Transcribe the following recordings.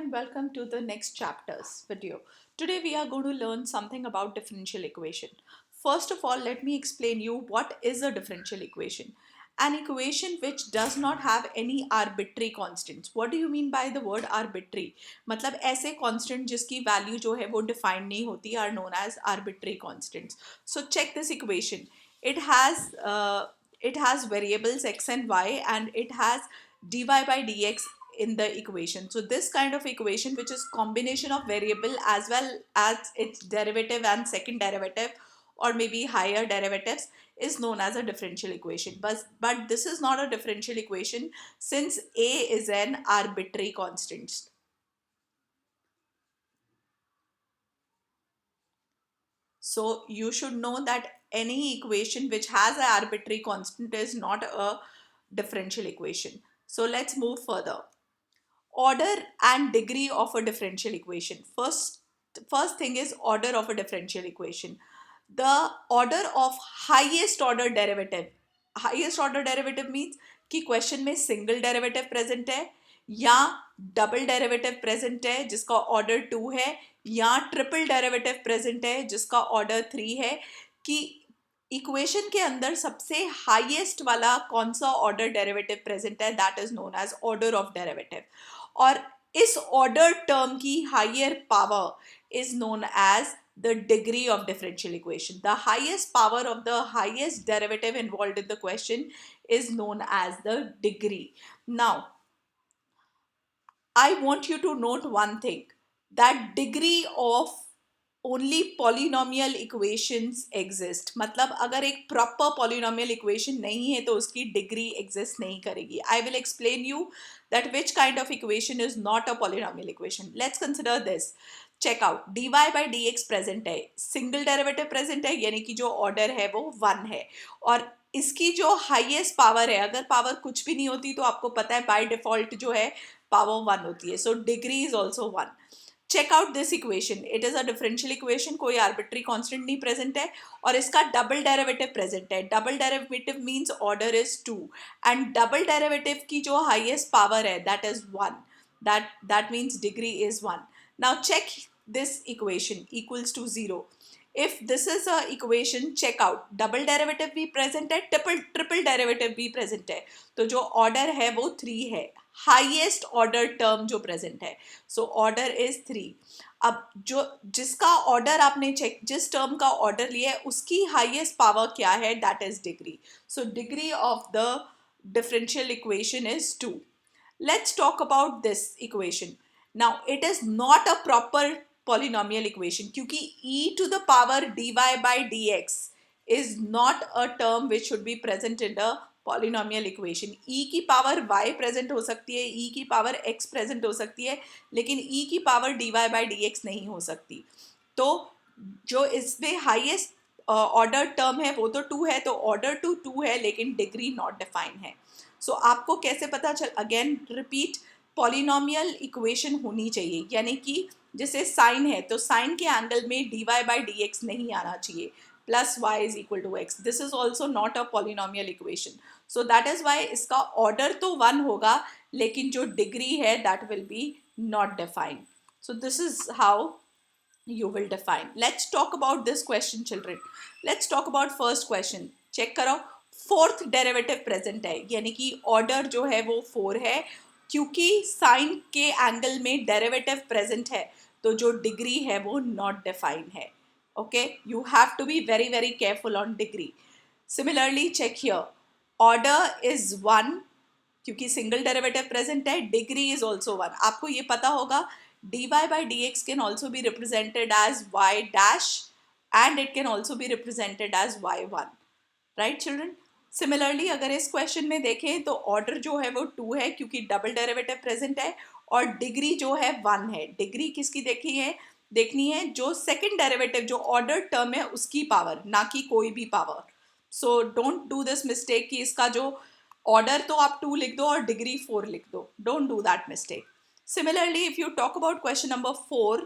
and welcome to the next chapter's video. Today we are going to learn something about differential equation. First of all, let me explain you what is a differential equation. An equation which does not have any arbitrary constants. What do you mean by the word arbitrary? मतलब ऐसे constant जिसकी value जो है वो defined नहीं होती are known as arbitrary constants. So check this equation. It has variables x and y, and it has dy by dx in the equation. So this kind of equation, which is combination of variable as well as its derivative and second derivative or maybe higher derivatives, is known as a differential equation. But this is not a differential equation since a is an arbitrary constant. So you should know that any equation which has an arbitrary constant is not a differential equation. So let's move further. Order and degree of a differential equation. First thing is order of a differential equation. The order of highest order derivative. Highest order derivative means कि question में single derivative present है या double derivative present है जिसका order 2 है या triple derivative present है जिसका ऑर्डर 3 है कि इक्वेशन के अंदर सबसे हाईएस्ट वाला कौन सा ऑर्डर डेरिवेटिव प्रेजेंट है, that is known as order of derivative. और इस ऑर्डर टर्म की higher power is known as the degree of differential equation. The highest power of the highest derivative involved in the question is known as the degree. Now, I want you to note one thing, that degree of only polynomial equations exist. मतलब अगर एक proper polynomial equation नहीं है तो उसकी degree exist नहीं करेगी. I will explain you that which kind of equation is not a polynomial equation. Let's consider this. Check out. D Y by D X present है, सिंगल डेरिवेटिव प्रेजेंट है, यानी कि जो ऑर्डर है वो 1 है, और इसकी जो हाईएस्ट पावर है, अगर पावर कुछ भी नहीं होती तो आपको पता है बाय डिफॉल्ट जो है पावर 1 होती है. So degree is also 1. Check out this equation. It is a differential equation, कोई आर्बिट्री कांस्टेंट नहीं प्रेजेंट है और इसका डबल डेरिवेटिव प्रेजेंट है. Double derivative means order is 2 and double derivative की जो हाईएस्ट पावर है that is 1. that means degree is 1. Now check this equation equals to 0. If this is a equation, check out, double derivative भी present है, triple derivative भी present है, तो जो order है वो 3 है. हाईएस्ट ऑर्डर टर्म जो प्रेजेंट है, सो ऑर्डर इज 3. अब जो जिसका ऑर्डर आपने चेक, जिस टर्म का ऑर्डर लिया है उसकी हाईएस्ट पावर क्या है, that is degree. So degree of the differential equation is 2. Let's talk about this equation. Now it is not a proper polynomial equation क्योंकि e to the power dy by dx is not a term which should be present in the polynomial equation. e की power y present हो सकती है, e की power x present हो सकती है, लेकिन e की पावर dy by dx नहीं हो सकती. तो जो इसमें हाईएस्ट ऑर्डर टर्म है वो तो 2 है, तो ऑर्डर टू 2 है लेकिन डिग्री नॉट डिफाइन है. सो आपको कैसे पता चल, अगेन रिपीट, पॉलिनोमियल इक्वेशन होनी चाहिए, यानी कि जैसे साइन है तो साइन के एंगल में dy बाई डी एक्स नहीं आना चाहिए, plus y is equal to X. This is also not a polynomial equation. So that is why इसका ऑर्डर तो 1 होगा लेकिन जो डिग्री है that will be not defined. So this is how you will define. Let's talk about this question, children. Let's talk about first question. check करो, fourth derivative present है, यानी कि ऑर्डर जो है वो 4 है. क्योंकि साइन के एंगल में डेरिवेटिव प्रेजेंट है तो जो डिग्री है वो नॉट डिफाइन है. Okay, you have to be very very careful on degree. Similarly check here, order is 1 क्योंकि सिंगल डेरिवेटिव प्रेजेंट है, डिग्री इज ऑल्सो 1. आपको ये पता होगा dy by dx can also be represented as y dash and it can also be represented as y1. right children? Similarly अगर इस question में देखें तो ऑर्डर जो है वो 2 है क्योंकि डबल डेरिवेटिव प्रेजेंट है, और डिग्री जो है 1 है. डिग्री किसकी देखनी है जो सेकंड डेरिवेटिव जो ऑर्डर टर्म है उसकी पावर, ना कि कोई भी power. So don't do this mistake कि इसका जो ऑर्डर तो आप 2 लिख दो और डिग्री 4 लिख दो. Don't do that mistake. Similarly, if you talk about question number 4,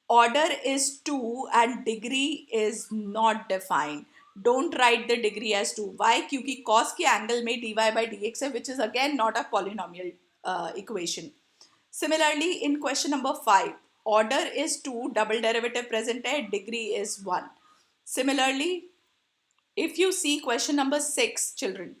order is 2 and degree is not defined. Don't write the degree as 2. Why? क्योंकि cos के angle में dy by dx है, which is again not a polynomial equation. Similarly, in question number 5, order is 2, double derivative present है, degree is 1. Similarly, if you see question number 6, children,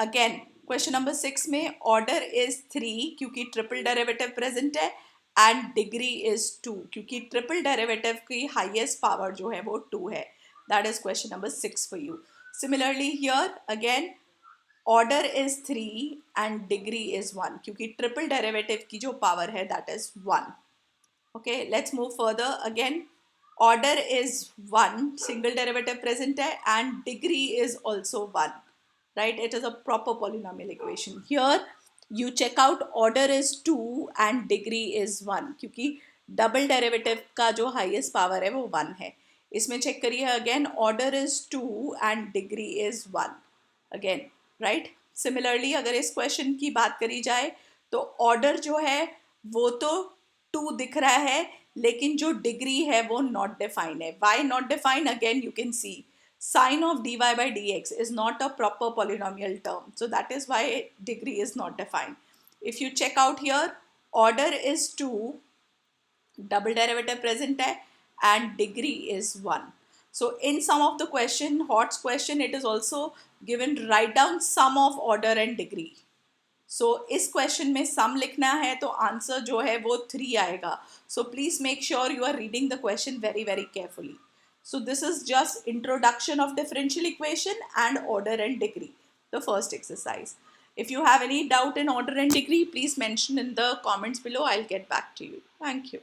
again question number 6 में order is 3 क्योंकि triple derivative present है, and degree is 2 क्योंकि triple derivative की highest power जो है वो 2 है. That is question number 6 for you. Similarly here again order is 3 and degree is 1 क्योंकि triple derivative की जो power है that is 1. Okay, let's move further. Again, order is 1, single derivative present hai, and degree is also 1, right? It is a proper polynomial equation. Here you check out order is 2 and degree is 1 क्योंकि double derivative का जो highest power है वो 1 है. इसमें check करिए again order is 2 and degree is 1 again, right? Similarly अगर इस question की बात करी जाए तो order जो है वो तो 2 दिख रहा है लेकिन जो डिग्री है वो नॉट डिफाइन है. Why not define? Again you can see sine of dy by dx is not a proper polynomial term, so that is why degree is not defined. If you check out here, order is 2, double derivative present hai, and degree is 1. So in some of the question, HOTS question, it is also given write down sum of order and degree. सो इस question में सम लिखना है तो answer जो है वो 3 आएगा. So please make sure you are reading the question very very carefully. So this is just introduction of differential equation and order and degree, the first exercise. If you have any doubt in order and degree, please mention in the comments below. I'll get back to you. Thank you.